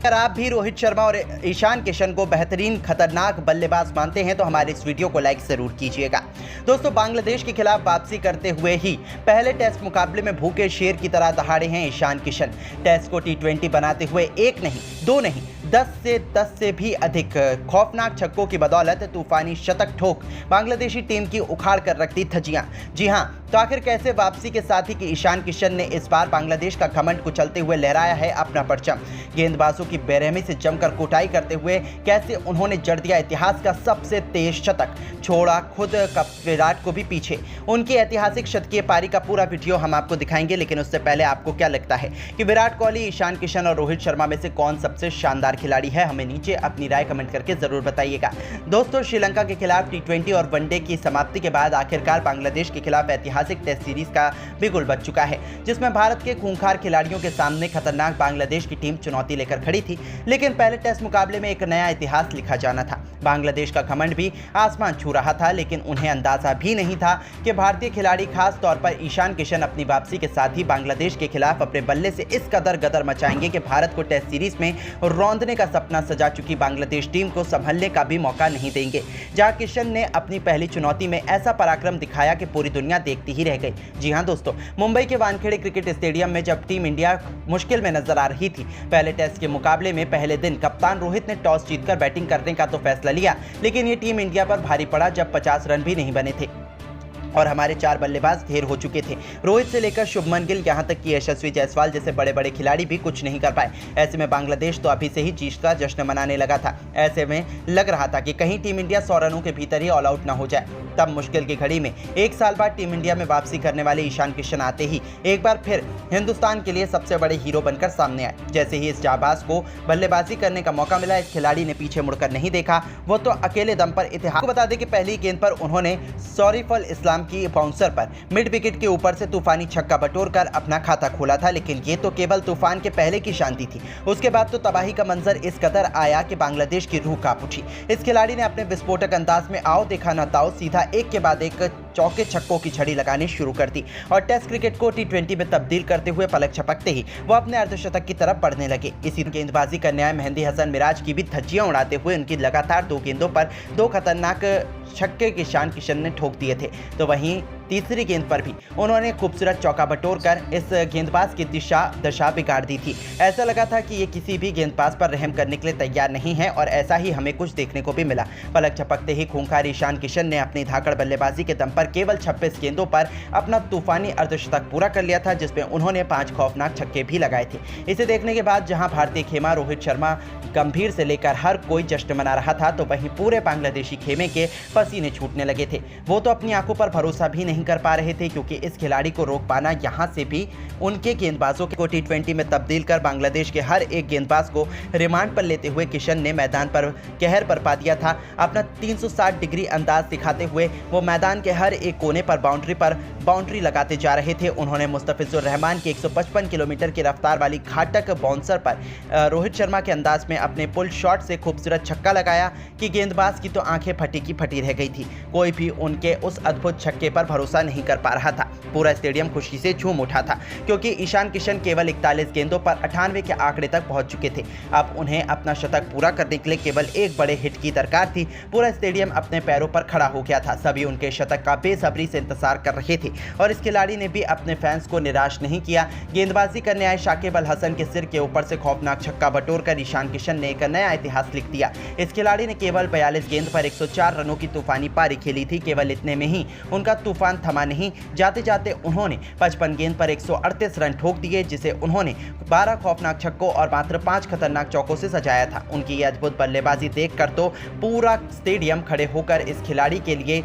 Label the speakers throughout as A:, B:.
A: अगर आप भी रोहित शर्मा और ईशान किशन को बेहतरीन खतरनाक बल्लेबाज मानते हैं तो हमारे इस वीडियो को लाइक जरूर कीजिएगा। दोस्तों, बांग्लादेश के खिलाफ वापसी करते हुए ही पहले टेस्ट मुकाबले में भूखे शेर की तरह दहाड़े हैं ईशान किशन। टेस्ट को T20 बनाते हुए एक नहीं, दो नहीं, 10 से भी अधिक खौफनाक छक्कों की बदौलत तूफानी शतक ठोक बांग्लादेशी टीम की उखाड़ कर रख दी धज्जियां। जी हां, तो आखिर कैसे वापसी के साथ ही कि ईशान किशन ने इस बार बांग्लादेश का घमंड कुचलते हुए लहराया है अपना परचम। गेंदबाजों की बेरहमी से जमकर कुटाई करते हुए कैसे उन्होंने जड़ दिया इतिहास का सबसे तेज शतक, छोड़ा खुद विराट को भी पीछे। उनकी ऐतिहासिक शतकीय पारी का पूरा वीडियो हम आपको दिखाएंगे, लेकिन उससे पहले आपको क्या लगता है कि विराट कोहली, ईशान किशन और रोहित शर्मा में से कौन सबसे शानदार खिलाड़ी है? हमें नीचे अपनी राय कमेंट करके जरूर बताइएगा। दोस्तों, श्रीलंका के खिलाफ T20 और वनडे की समाप्ति के बाद आखिरकार बांग्लादेश के खिलाफ ऐतिहासिक टेस्ट सीरीज का बिगुल बज चुका है, जिसमें भारत के खूंखार खिलाड़ियों के सामने खतरनाक बांग्लादेश की टीम चुनौती लेकर खड़ी थी। लेकिन पहले टेस्ट मुकाबले में एक नया इतिहास लिखा जाना था। बांग्लादेश का घमंड भी आसमान छू रहा था, लेकिन उन्हें अंदाजा भी नहीं था कि भारतीय खिलाड़ी, खास तौर पर ईशान किशन, अपनी वापसी के साथ ही बांग्लादेश के खिलाफ अपने बल्ले से इस कदर गदर मचाएंगे कि भारत को टेस्ट सीरीज में रौंदने का सपना सजा चुकी बांग्लादेश टीम को संभलने का भी मौका नहीं देंगे। जहां किशन ने अपनी पहली चुनौती में ऐसा पराक्रम दिखाया कि पूरी दुनिया देखती ही रह गई। जी हां दोस्तों, मुंबई के वानखेड़े क्रिकेट स्टेडियम में जब टीम इंडिया मुश्किल में नजर आ रही थी, पहले टेस्ट के मुकाबले में पहले दिन कप्तान रोहित ने टॉस जीतकर बैटिंग करने का तो फैसला लिया, लेकिन ये टीम इंडिया पर भारी पड़ा जब 50 रन भी नहीं बने थे और हमारे 4 बल्लेबाज ढेर हो चुके थे। रोहित से लेकर शुभमन गिल, यहां तक कि यशस्वी जायसवाल जैसे बड़े बड़े खिलाड़ी भी कुछ नहीं कर पाए। ऐसे में बांग्लादेश तो अभी से ही जीत का जश्न मनाने लगा था। ऐसे में लग रहा था कि कहीं टीम इंडिया 100 रनों के भीतर ही ऑल आउट ना हो जाए। तब मुश्किल की घड़ी में 1 साल बाद टीम इंडिया में वापसी करने वाले ईशान किशन आते ही एक बार फिर हिंदुस्तान के लिए सबसे बड़े हीरो बनकर सामने आए। जैसे ही इस जाबाज को बल्लेबाजी करने का मौका मिला, इस खिलाड़ी ने पीछे मुड़कर नहीं देखा। वो तो अकेले दम पर इतिहास को बता दें कि पहली गेंद पर उन्होंने सौरीफुल इस्लाम की बाउंसर पर मिड विकेट के ऊपर से तूफानी छक्का बटोरकर अपना खाता खोला था। लेकिन ये तो केवल तूफान के पहले की शांति थी। उसके बाद तो तबाही का मंजर इस कदर आया कि बांग्लादेश की रूह कांप उठी। इस खिलाड़ी ने अपने विस्फोटक अंदाज में आओ देखा न ताओ सीधा एक के बाद एक चौके छक्कों की झड़ी लगानी शुरू कर दी और टेस्ट क्रिकेट को T20 में तब्दील करते हुए पलक झपकते ही वो अपने अर्धशतक की तरफ बढ़ने लगे। इसी गेंदबाजी करने आए मेहंदी हसन मिराज की भी धज्जियां उड़ाते हुए उनकी लगातार 2 गेंदों पर 2 खतरनाक छक्के ईशान किशन ने ठोक दिए थे। तो वहीं तीसरी गेंद पर भी उन्होंने खूबसूरत चौका बटोरकर इस गेंदबाज की दशा बिगाड़ दी थी। ऐसा लगा था कि ये किसी भी गेंदबाज पर रहम करने के लिए तैयार नहीं है और ऐसा ही हमें कुछ देखने को भी मिला। पलक झपकते ही खूंखार ईशान किशन ने अपनी धाकड़ बल्लेबाजी के दम पर केवल 26 गेंदों पर अपना तूफानी अर्धशतक पूरा कर लिया था, जिसमें उन्होंने 5 खौफनाक छक्के भी लगाए थे। इसे देखने के बाद जहां भारतीय खेमा रोहित शर्मा गंभीर से लेकर हर कोई जश्न मना रहा था, तो वहीं पूरे बांग्लादेशी खेमे के पसीने छूटने लगे थे। वो तो अपनी आंखों पर भरोसा भी नहीं कर पा रहे थे, क्योंकि इस खिलाड़ी को रोक पाना यहां से भी उनके गेंदबाजों को T20 में तब्दील कर बांग्लादेश के हर एक गेंदबाज को रिमांड पर लेते हुए किशन ने मैदान पर कहर बरपा दिया था। अपना 360 डिग्री अंदाज दिखाते हुए वो मैदान के हर एक कोने पर बाउंड्री लगाते जा रहे थे। उन्होंने मुस्तफिजुर रहमान की 155 किलोमीटर की रफ्तार वाली घातक बाउंसर पर रोहित शर्मा के अंदाज में अपने पुल शॉट से खूबसूरत छक्का लगाया कि गेंदबाज की तो आंखें फटी की फटी रह गई थी। कोई भी उनके उस अद्भुत छक्के पर भरोसा नहीं कर पा रहा था। पूरा स्टेडियम खुशी से झूम उठा था, क्योंकि ईशान किशन केवल 41 गेंदों पर 98 के आंकड़े तक पहुंच चुके थे। अब उन्हें अपना शतक पूरा करने के लिए केवल एक बड़े हिट की दरकार थी। पूरा स्टेडियम अपने पैरों पर खड़ा हो गया था। सभी उनके शतक का बेसब्री से इंतजार कर रहे थे और इस खिलाड़ी ने भी अपने फैंस को निराश नहीं किया। गेंदबाजी करने आए शाकिब अल हसन के सिर के ऊपर से खौफनाक छक्का बटोरकर ईशान किशन ने एक नया इतिहास लिख दिया। इस खिलाड़ी ने केवल 42 गेंद पर 104 रनों की तूफानी पारी खेली थी। केवल इतने में ही उनका तूफान थमा नहीं, जाते जाते उन्होंने 55 गेंद पर 138 रन ठोक दिए, जिसे उन्होंने 12 खौफनाक छक्कों और मात्र 5 खतरनाक चौकों से सजाया था। उनकी ये अद्भुत बल्लेबाजी देखकर तो पूरा स्टेडियम खड़े होकर इस खिलाड़ी के लिए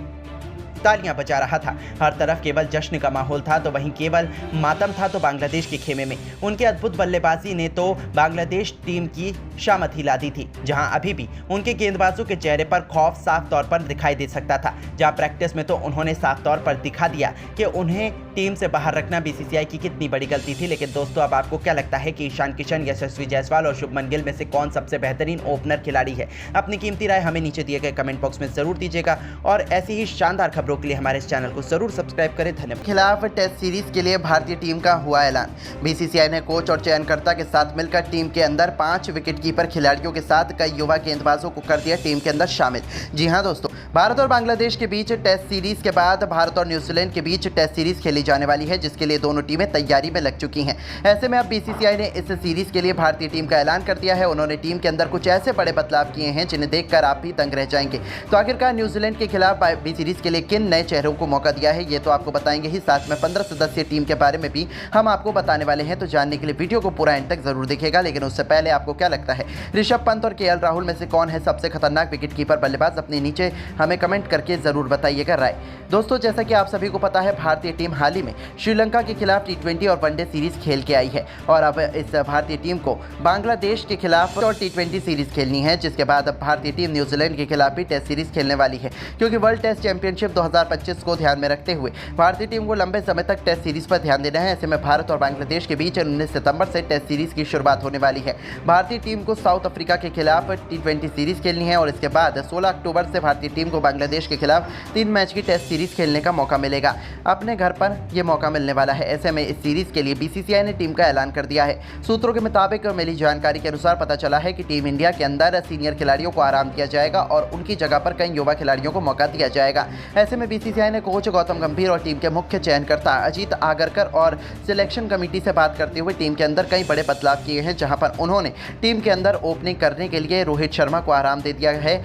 A: तालियां बजा रहा था। हर तरफ केवल जश्न का माहौल था, तो वहीं केवल मातम था तो बांग्लादेश के खेमे में। उनके अद्भुत बल्लेबाजी ने तो बांग्लादेश टीम की शामत हिला दी थी, जहां अभी भी उनके गेंदबाजों के चेहरे पर खौफ साफ तौर पर दिखाई दे सकता था। जहां प्रैक्टिस में तो उन्होंने साफ तौर पर दिखा दिया कि उन्हें टीम से बाहर रखना BCCI की कितनी बड़ी गलती थी। लेकिन दोस्तों, अब आपको क्या लगता है कि ईशान किशन, यशस्वी जायसवाल और शुभमन गिल में से कौन सबसे बेहतरीन ओपनर खिलाड़ी है? अपनी कीमती राय हमें नीचे दिए गए कमेंट बॉक्स में जरूर दीजिएगा और ऐसी ही शानदार खबरों खबरों के लिए हमारे इस चैनल को जरूर सब्सक्राइब करें। धन्यवाद। खिलाफ टेस्ट सीरीज के लिए भारतीय टीम का हुआ ऐलान। बीसीसीआई ने कोच और चयनकर्ता के साथ मिलकर टीम के अंदर 5 विकेटकीपर खिलाड़ियों के साथ कई युवा गेंदबाजों को कर दिया टीम के अंदर शामिल। जी हां दोस्तों, भारत और बांग्लादेश के बीच टेस्ट सीरीज के बाद भारत और न्यूजीलैंड के बीच टेस्ट सीरीज खेली जाने वाली है, जिसके लिए दोनों टीमें तैयारी में लग चुकी हैं। ऐसे में अब बीसीसीआई ने इस सीरीज के लिए भारतीय टीम का ऐलान कर दिया है। उन्होंने टीम के अंदर कुछ ऐसे बड़े बदलाव किए हैं जिन्हें देखकर आप भी दंग रह जाएंगे। तो आखिरकार न्यूजीलैंड के खिलाफ बी सीरीज के लिए किन नए चेहरों को मौका दिया है, ये तो आपको बताएंगे ही। साथ में 15 सदस्यीय टीम के बारे में भी हम आपको बताने वाले हैं, तो जानने के लिए वीडियो को पूरा एंड तक जरूर देखिएगा। लेकिन उससे पहले आपको क्या लगता है, ऋषभ पंत और केएल राहुल में से कौन है सबसे खतरनाक विकेटकीपर बल्लेबाज? अपने नीचे हमें कमेंट करके जरूर बताइएगा राय। दोस्तों, जैसा कि आप सभी को पता है, भारतीय टीम हाल ही में श्रीलंका के खिलाफ T20 और वनडे सीरीज खेल के आई है और अब इस भारतीय टीम को बांग्लादेश के खिलाफ और T20 सीरीज खेलनी है, जिसके बाद अब भारतीय टीम न्यूजीलैंड के खिलाफ भी टेस्ट सीरीज खेलने वाली है। क्योंकि वर्ल्ड टेस्ट चैंपियनशिप 2025 को ध्यान में रखते हुए भारतीय टीम को लंबे समय तक टेस्ट सीरीज पर ध्यान देना है। ऐसे में भारत और बांग्लादेश के बीच 19 सितंबर से टेस्ट सीरीज की शुरुआत होने वाली है। भारतीय टीम को साउथ अफ्रीका के खिलाफ T20 सीरीज खेलनी है और इसके बाद 16 अक्टूबर से भारतीय टीम को बांग्लादेश के खिलाफ 3 मैच की टेस्ट सीरीज खेलने का मौका मिलेगा। अपने घर पर यह मौका मिलने वाला है। ऐसे में इस सीरीज के लिए बीसीसीआई ने टीम का ऐलान कर दिया है। सूत्रों के मुताबिक मिली जानकारी के अनुसार पता चला है कि टीम इंडिया के अंदर सीनियर खिलाड़ियों को आराम दिया जाएगा और उनकी जगह पर कई युवा खिलाड़ियों को मौका दिया जाएगा। ऐसे में बीसीसीआई ने कोच गौतम गंभीर और टीम के मुख्य चयनकर्ता अजीत आगरकर और सिलेक्शन कमेटी से बात करते हुए टीम के अंदर कई बड़े बदलाव किए हैं, जहां पर उन्होंने टीम के अंदर ओपनिंग करने के लिए रोहित शर्मा को आराम दे दिया है,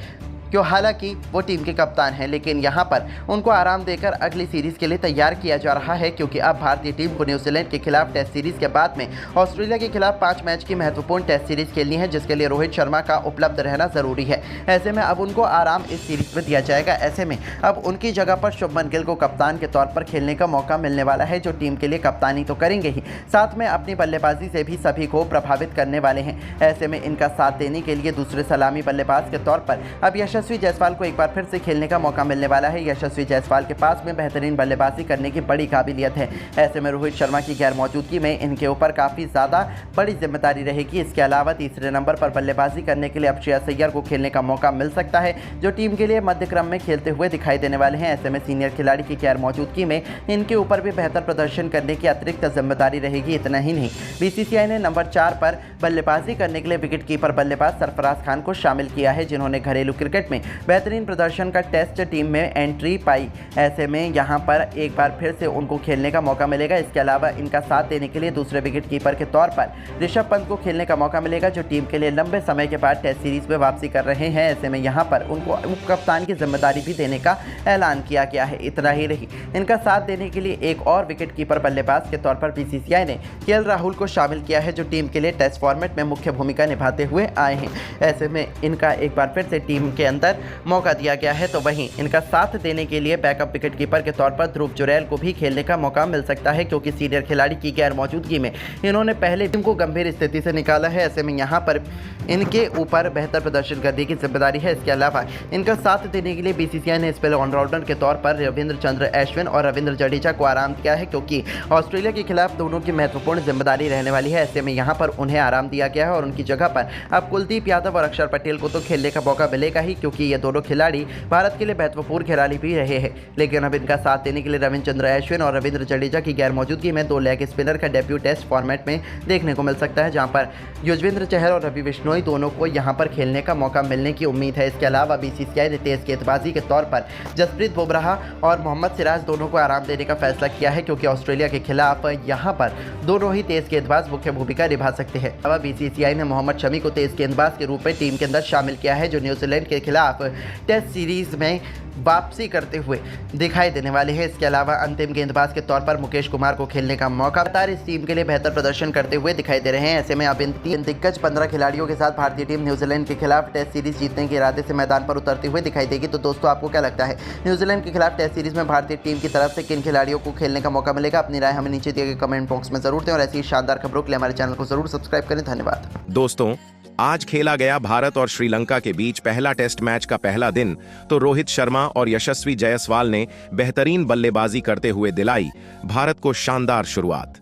A: क्यों हालांकि वो टीम के कप्तान हैं, लेकिन यहां पर उनको आराम देकर अगली सीरीज के लिए तैयार किया जा रहा है। क्योंकि अब भारतीय टीम को न्यूजीलैंड के खिलाफ टेस्ट सीरीज के बाद में ऑस्ट्रेलिया के खिलाफ 5 मैच की महत्वपूर्ण टेस्ट सीरीज खेलनी है, जिसके लिए रोहित शर्मा का उपलब्ध रहना जरूरी है। ऐसे में अब उनको आराम इस सीरीज में दिया जाएगा। ऐसे में अब उनकी जगह पर शुभमन गिल को कप्तान के तौर पर खेलने का मौका मिलने वाला है, जो टीम के लिए कप्तानी तो करेंगे ही, साथ में अपनी बल्लेबाजी से भी सभी को प्रभावित करने वाले हैं। ऐसे में इनका साथ देने के लिए दूसरे सलामी बल्लेबाज के तौर पर अब यशस्वी जायसवाल को एक बार फिर से खेलने का मौका मिलने वाला है। यशस्वी जायसवाल के पास में बेहतरीन बल्लेबाजी करने की बड़ी काबिलियत है। ऐसे में रोहित शर्मा की गैर मौजूदगी में इनके ऊपर काफ़ी ज़्यादा बड़ी जिम्मेदारी रहेगी। इसके अलावा तीसरे नंबर पर बल्लेबाजी करने के लिए अब श्रेयस अय्यर को खेलने का मौका मिल सकता है, जो टीम के लिए मध्य क्रम में खेलते हुए दिखाई देने वाले हैं। ऐसे में सीनियर खिलाड़ी की गैर मौजूदगी में इनके ऊपर भी बेहतर प्रदर्शन करने की अतिरिक्त जिम्मेदारी रहेगी। इतना ही नहीं, बीसीसीआई ने नंबर 4 पर बल्लेबाजी करने के लिए विकेटकीपर बल्लेबाज सरफराज खान को शामिल किया है, जिन्होंने घरेलू क्रिकेट में बेहतरीन प्रदर्शन का टेस्ट टीम में एंट्री पाई। ऐसे में यहां पर एक बार फिर से उनको खेलने का मौका मिलेगा। इसके अलावा इनका साथ देने के लिए दूसरे विकेटकीपर के तौर पर ऋषभ पंत को खेलने का मौका मिलेगा, जो टीम के लिए लंबे समय के बाद टेस्ट सीरीज में वापसी कर रहे हैं। ऐसे में यहां पर उनको उप कप्तान की जिम्मेदारी भी देने का ऐलान किया गया है। इतना ही नहीं, इनका साथ देने के लिए एक और विकेटकीपर बल्लेबाज के तौर पर बीसीसीआई ने केएल राहुल को शामिल किया है, जो टीम के लिए टेस्ट फॉर्मेट में मुख्य भूमिका निभाते हुए आए हैं। ऐसे में इनका एक बार फिर से टीम के अंदर मौका दिया गया है। तो वहीं इनका साथ देने के लिए बैकअप विकेटकीपर के तौर पर ध्रुव जुरैल को भी खेलने का मौका मिल सकता है, क्योंकि सीनियर खिलाड़ी की गैर मौजूदगी में इन्होंने पहले टीम को गंभीर स्थिति से निकाला है। ऐसे में यहाँ पर इनके ऊपर बेहतर प्रदर्शन करने की जिम्मेदारी है। इसके अलावा इनका साथ देने के लिए बीसीसीआई ने स्पिन ऑलराउंडर के तौर पर रविंद्र चंद्र अश्विन और रविंद्र जडेजा को आराम दिया है, क्योंकि ऑस्ट्रेलिया के खिलाफ दोनों की महत्वपूर्ण जिम्मेदारी रहने वाली है। ऐसे में यहाँ पर उन्हें आराम दिया गया है और उनकी जगह पर अब कुलदीप यादव और अक्षर पटेल को तो खेलने का मौका मिलेगा ही, क्योंकि ये दोनों खिलाड़ी भारत के लिए महत्वपूर्ण खिलाड़ी भी रहे हैं। लेकिन अब इनका साथ देने के लिए रविंद्र चंद्र अश्विन और रविंद्र जडेजा की गैर मौजूदगी में 2 लेग स्पिनर का डेब्यू टेस्ट फॉर्मेट में देखने को मिल सकता है, जहां पर युजवेंद्र चहल और रवि बिश्नोई दोनों को यहां पर खेलने का मौका मिलने की उम्मीद है। इसके अलावा बीसीसीआई ने तेज गेंदबाजी के तौर पर जसप्रीत बुमराह और मोहम्मद सिराज दोनों को आराम देने का फैसला किया है, क्योंकि ऑस्ट्रेलिया के खिलाफ यहां पर दोनों ही तेज गेंदबाज मुख्य भूमिका निभा सकते हैं। अलावा बीसीसीआई ने मोहम्मद शमी को तेज गेंदबाज के रूप में टीम के अंदर शामिल किया है, जो न्यूजीलैंड के खिलाफ टेस्ट सीरीज में वापसी करते हुए दिखाई देने वाले हैं। इसके अलावा अंतिम गेंदबाज के तौर पर मुकेश कुमार को खेलने का मौका लगातार इस टीम के लिए बेहतर प्रदर्शन करते हुए दिखाई दे रहे हैं। ऐसे में अब इन 3 दिग्गज 15 खिलाड़ियों के साथ भारतीय टीम न्यूजीलैंड के खिलाफ टेस्ट सीरीज जीतने के इरादे से मैदान पर उतरते हुए दिखाई देगी। तो दोस्तों, आपको क्या लगता है, न्यूजीलैंड के खिलाफ टेस्ट सीरीज में भारतीय टीम की तरफ से किन खिलाड़ियों को खेलने का मौका मिलेगा? अपनी राय हमें नीचे दिए गए कमेंट बॉक्स में जरूर दें और ऐसी शानदार खबरों के लिए हमारे चैनल को जरूर सब्सक्राइब करें। धन्यवाद।
B: दोस्तों, आज खेला गया भारत और श्रीलंका के बीच पहला टेस्ट मैच का पहला दिन तो रोहित शर्मा और यशस्वी जायसवाल ने बेहतरीन बल्लेबाजी करते हुए दिलाई भारत को शानदार शुरुआत।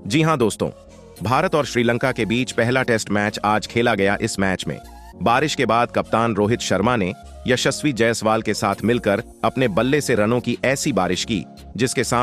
B: जी हां दोस्तों, भारत और श्रीलंका के बीच पहला टेस्ट मैच आज खेला गया। इस मैच में बारिश के बाद कप्तान रोहित शर्मा ने यशस्वी जायसवाल के साथ मिलकर अपने बल्ले से रनों की ऐसी बारिश की जिसके सामने